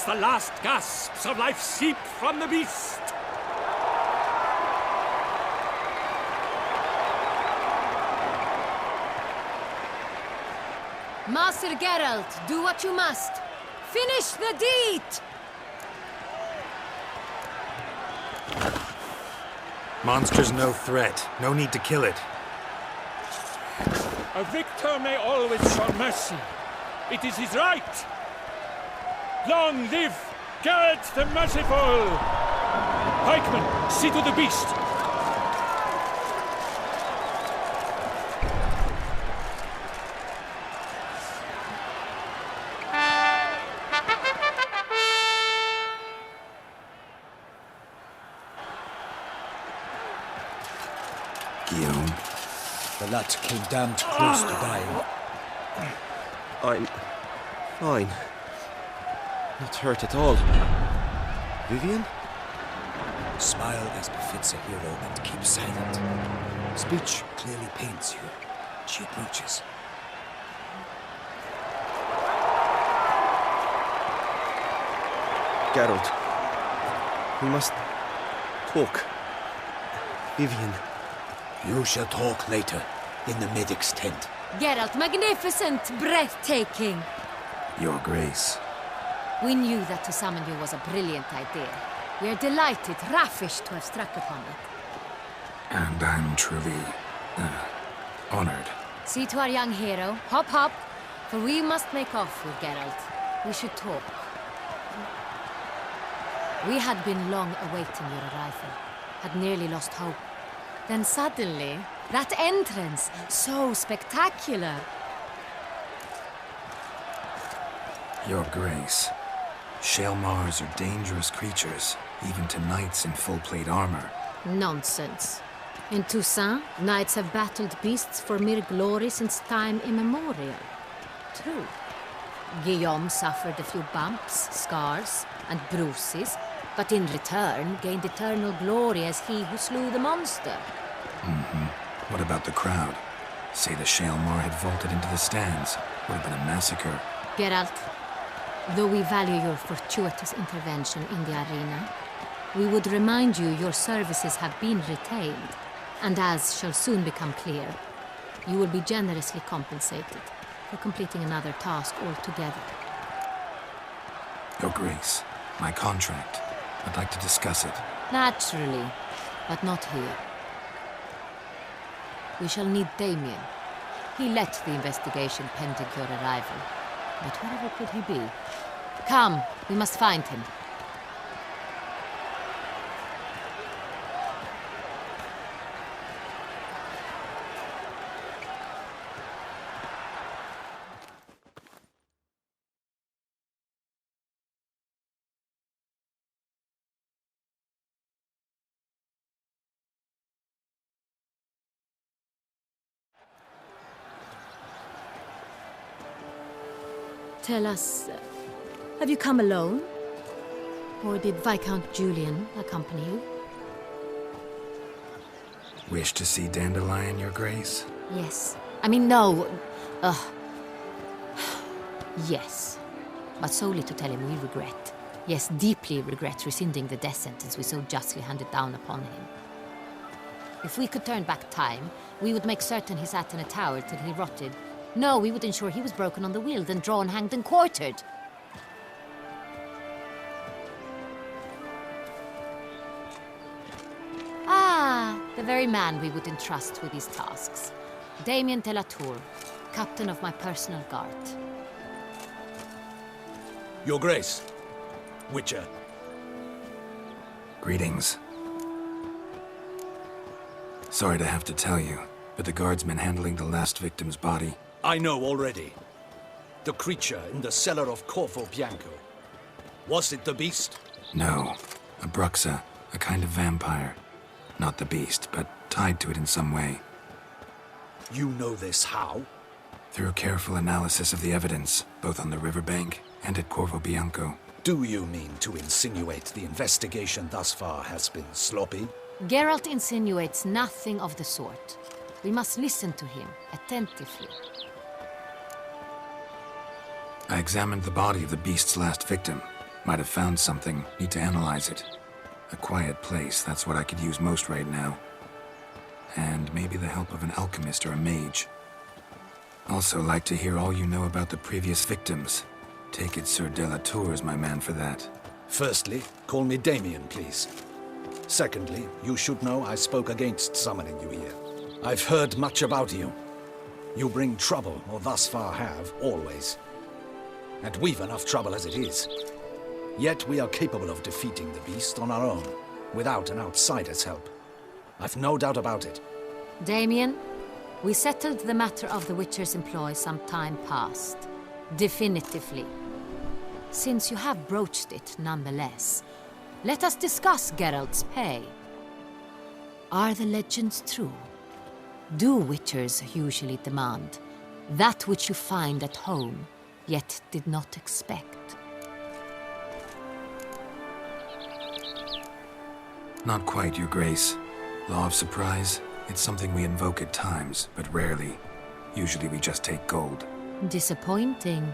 the last gasps of life seep from the beast. Master Geralt, do what you must. Finish the deed! Monster's no threat. No need to kill it. A victor may always show mercy. It is his right. Long live Geralt the Merciful! Pikeman, see to the beast. Guillaume. The lad came damned close to dying. I'm fine. Not hurt at all. Vivian? Smile as befits a hero and keep silent. Speech clearly pains you. She approaches. Geralt. We must talk. Vivian. You shall talk later, in the medic's tent. Geralt, magnificent, breathtaking. Your Grace. We knew that to summon you was a brilliant idea. We are delighted, ravished to have struck upon it. And I'm truly, honored. See to our young hero. Hop, hop. For we must make off with Geralt. We should talk. We had been long awaiting your arrival. Had nearly lost hope. Then suddenly, that entrance, so spectacular. Your Grace. Shaelmars are dangerous creatures, even to knights in full plate armor. Nonsense. In Toussaint, knights have battled beasts for mere glory since time immemorial. True. Guillaume suffered a few bumps, scars, and bruises, but in return gained eternal glory as he who slew the monster. What about the crowd? Say the Shaelmar had vaulted into the stands. Would have been a massacre. Geralt, though we value your fortuitous intervention in the arena, we would remind you your services have been retained, and as shall soon become clear, you will be generously compensated for completing another task altogether. Your Grace, my contract. I'd like to discuss it. Naturally, but not here. We shall need Damien. He led the investigation pending your arrival. But wherever could he be? Come, we must find him. Tell us, have you come alone? Or did Viscount Julian accompany you? Wish to see Dandelion, Your Grace? Yes. I mean, no. Yes. But solely to tell him we regret. Yes, deeply regret rescinding the death sentence we so justly handed down upon him. If we could turn back time, we would make certain he sat in a tower till he rotted. No, we would ensure he was broken on the wheel, then drawn, hanged, and quartered. Ah, the very man we would entrust with these tasks. Damien de la Tour, captain of my personal guard. Your Grace. Witcher. Greetings. Sorry to have to tell you, but the guardsman handling the last victim's body... I know already. The creature in the cellar of Corvo Bianco. Was it the beast? No. A Bruxa, a kind of vampire. Not the beast, but tied to it in some way. You know this how? Through careful analysis of the evidence, both on the riverbank and at Corvo Bianco. Do you mean to insinuate the investigation thus far has been sloppy? Geralt insinuates nothing of the sort. We must listen to him attentively. I examined the body of the beast's last victim. Might have found something. Need to analyze it. A quiet place, that's what I could use most right now. And maybe the help of an alchemist or a mage. Also like to hear all you know about the previous victims. Take it Sir Delatour is my man for that. Firstly, call me Damien, please. Secondly, you should know I spoke against summoning you here. I've heard much about you. You bring trouble, or thus far have, always. And we've enough trouble as it is. Yet we are capable of defeating the beast on our own, without an outsider's help. I've no doubt about it. Damien, we settled the matter of the Witcher's employ some time past. Definitively. Since you have broached it nonetheless, let us discuss Geralt's pay. Are the legends true? Do Witchers usually demand that which you find at home, yet did not expect? Not quite, Your Grace. Law of surprise, it's something we invoke at times, but rarely. Usually we just take gold. Disappointing.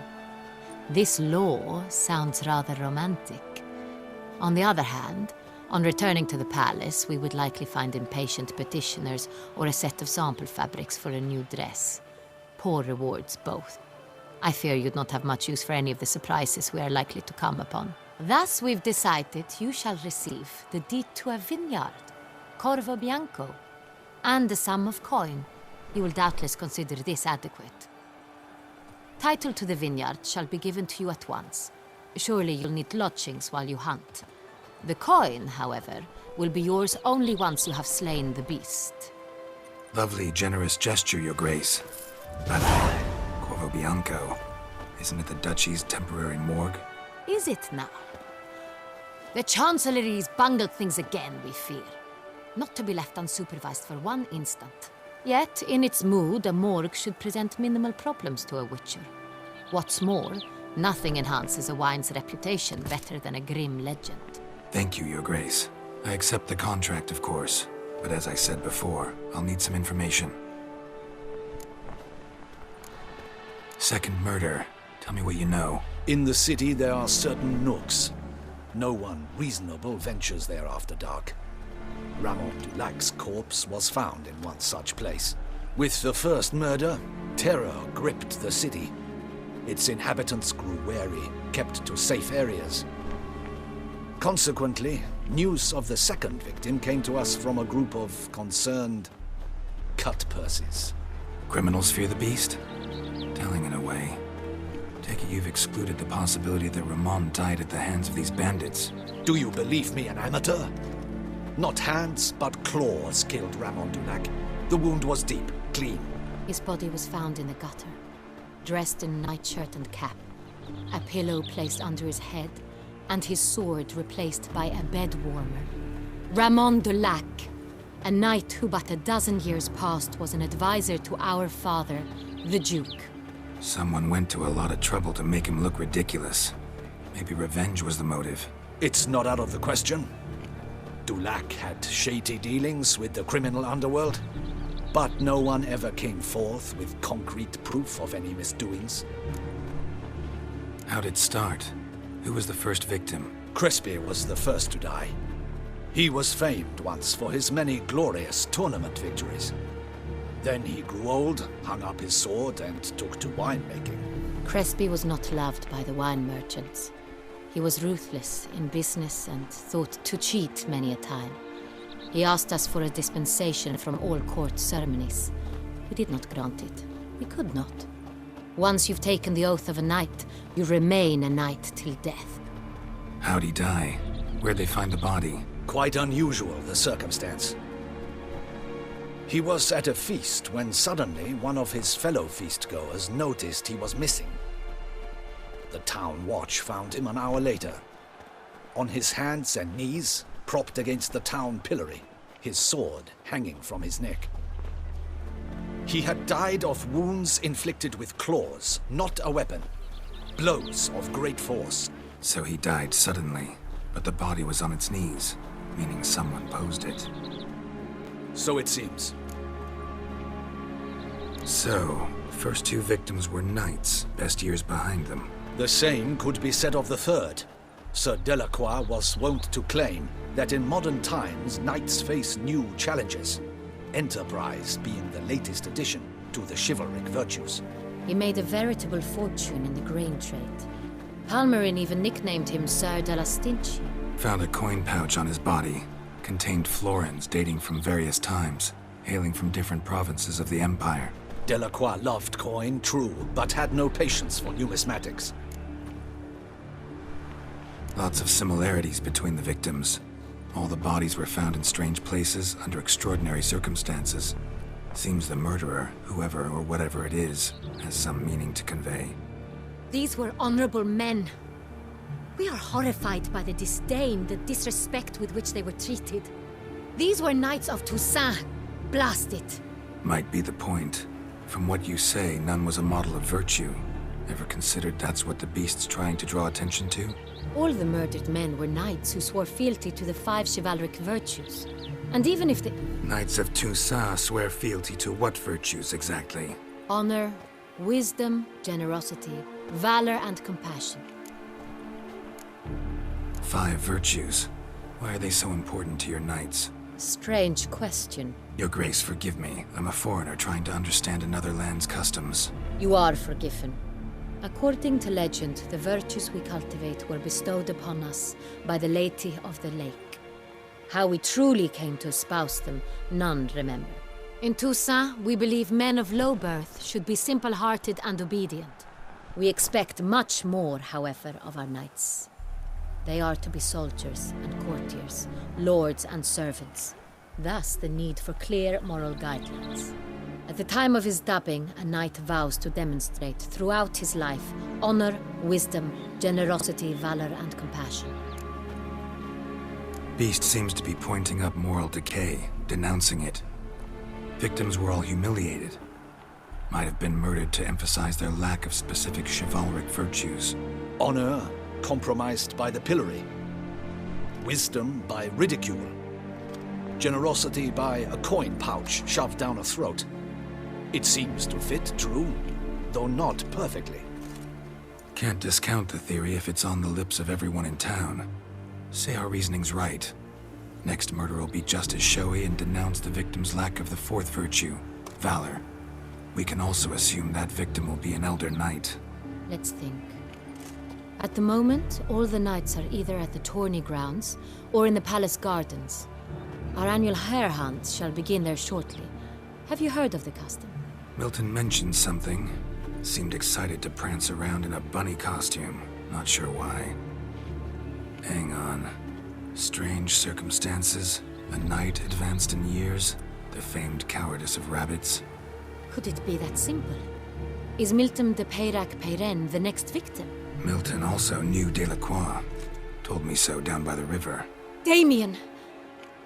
This law sounds rather romantic. On the other hand, on returning to the palace, we would likely find impatient petitioners or a set of sample fabrics for a new dress. Poor rewards, both. I fear you'd not have much use for any of the surprises we are likely to come upon. Thus, we've decided you shall receive the deed to a vineyard, Corvo Bianco, and a sum of coin. You will doubtless consider this adequate. Title to the vineyard shall be given to you at once. Surely you'll need lodgings while you hunt. The coin, however, will be yours only once you have slain the beast. Lovely, generous gesture, Your Grace. But Corvo Bianco, isn't it the Duchy's temporary morgue? Is it now? The Chancellery's bungled things again, we fear. Not to be left unsupervised for one instant. Yet, in its mood, a morgue should present minimal problems to a Witcher. What's more, nothing enhances a wine's reputation better than a grim legend. Thank you, Your Grace. I accept the contract, of course. But as I said before, I'll need some information. Second murder. Tell me what you know. In the city, there are certain nooks. No one reasonable ventures there after dark. Ramon Dulac's corpse was found in one such place. With the first murder, terror gripped the city. Its inhabitants grew wary, kept to safe areas. Consequently, news of the second victim came to us from a group of concerned cut-purses. Criminals fear the beast? Telling in a way. Take it you've excluded the possibility that Ramon died at the hands of these bandits. Do you believe me an amateur? Not hands, but claws killed Ramon Dulac. The wound was deep, clean. His body was found in the gutter, dressed in nightshirt and cap, a pillow placed under his head, and his sword replaced by a bed warmer. Ramon Dulac, a knight who but a dozen years past was an advisor to our father, the Duke. Someone went to a lot of trouble to make him look ridiculous. Maybe revenge was the motive. It's not out of the question. Dulac had shady dealings with the criminal underworld, but no one ever came forth with concrete proof of any misdoings. How'd it start? Who was the first victim? Crespi was the first to die. He was famed once for his many glorious tournament victories. Then he grew old, hung up his sword, and took to winemaking. Crespi was not loved by the wine merchants. He was ruthless in business and thought to cheat many a time. He asked us for a dispensation from all court ceremonies. We did not grant it. We could not. Once you've taken the oath of a knight, you remain a knight till death. How'd he die? Where'd they find the body? Quite unusual, the circumstance. He was at a feast when suddenly one of his fellow feastgoers noticed he was missing. The town watch found him an hour later, on his hands and knees, propped against the town pillory, his sword hanging from his neck. He had died of wounds inflicted with claws, not a weapon. Blows of great force. So he died suddenly, but the body was on its knees, meaning someone posed it. So it seems. So, first two victims were knights, best years behind them. The same could be said of the third. Sir Delacroix was wont to claim that in modern times knights face new challenges, enterprise being the latest addition to the chivalric virtues. He made a veritable fortune in the grain trade. Palmerin even nicknamed him Sir de la Stinchi. Found a coin pouch on his body. Contained florins dating from various times, hailing from different provinces of the Empire. Delacroix loved coin, true, but had no patience for numismatics. Lots of similarities between the victims. All the bodies were found in strange places under extraordinary circumstances. Seems the murderer, whoever or whatever it is, has some meaning to convey. These were honorable men. We are horrified by the disdain, the disrespect with which they were treated. These were knights of Toussaint. Blast it. Might be the point. From what you say, none was a model of virtue. Ever considered that's what the beast's trying to draw attention to? All the murdered men were knights who swore fealty to the 5 chivalric virtues. And even if the Knights of Toussaint swear fealty to what virtues exactly? honor, wisdom, generosity, valor, and compassion. 5 virtues. Why are they so important to your knights? Strange question. Your Grace, forgive me. I'm a foreigner trying to understand another land's customs. You are forgiven. According to legend, the virtues we cultivate were bestowed upon us by the Lady of the Lake. How we truly came to espouse them, none remember. In Toussaint, we believe men of low birth should be simple-hearted and obedient. We expect much more, however, of our knights. They are to be soldiers and courtiers, lords and servants. Thus the need for clear moral guidelines. At the time of his dubbing, a knight vows to demonstrate throughout his life honor, wisdom, generosity, valor, and compassion. Beast seems to be pointing up moral decay, denouncing it. Victims were all humiliated. Might have been murdered to emphasize their lack of specific chivalric virtues. Honor compromised by the pillory. Wisdom by ridicule. Generosity by a coin pouch shoved down a throat. It seems to fit, true, though not perfectly. Can't discount the theory if it's on the lips of everyone in town. Say our reasoning's right. Next murder will be just as showy and denounce the victim's lack of the 4th virtue, valor. We can also assume that victim will be an elder knight. Let's think. At the moment, all the knights are either at the tourney grounds or in the palace gardens. Our annual hare hunt shall begin there shortly. Have you heard of the custom? Milton mentioned something. Seemed excited to prance around in a bunny costume. Not sure why. Hang on. Strange circumstances. A knight advanced in years. The famed cowardice of rabbits. Could it be that simple? Is Milton de Peyrac-Peyren the next victim? Milton also knew Delacroix. Told me so down by the river. Damien!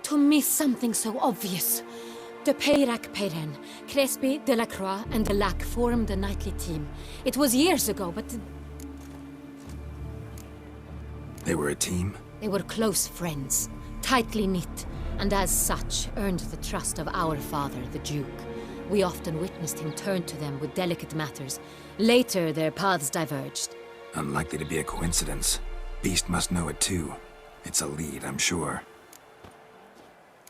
To miss something so obvious. De Peyrac-Peyren, Crespi, Delacroix, and Delac formed a knightly team. It was years ago, but They were a team? they were close friends, tightly knit, and as such earned the trust of our father, the Duke. We often witnessed him turn to them with delicate matters. Later, their paths diverged. Unlikely to be a coincidence. Beast must know it too. It's a lead, I'm sure.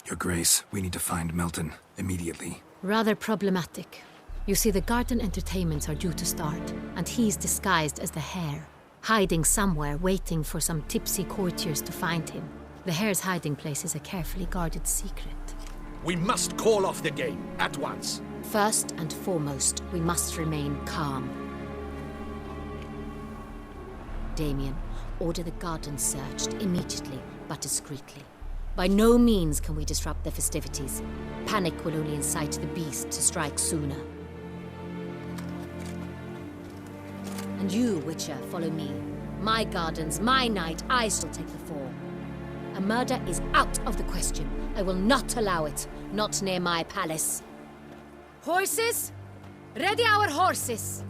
Your Grace, we need to find Milton, immediately. Rather problematic. You see, the garden entertainments are due to start, and he's disguised as the hare, hiding somewhere, waiting for some tipsy courtiers to find him. The hare's hiding place is a carefully guarded secret. We must call off the game, at once. First and foremost, we must remain calm. Damien, order the garden searched immediately, but discreetly. By no means can we disrupt the festivities. Panic will only incite the beast to strike sooner. And you, Witcher, follow me. My gardens, my night, I shall take the fall. A murder is out of the question. I will not allow it. Not near my palace. Horses? Ready our horses!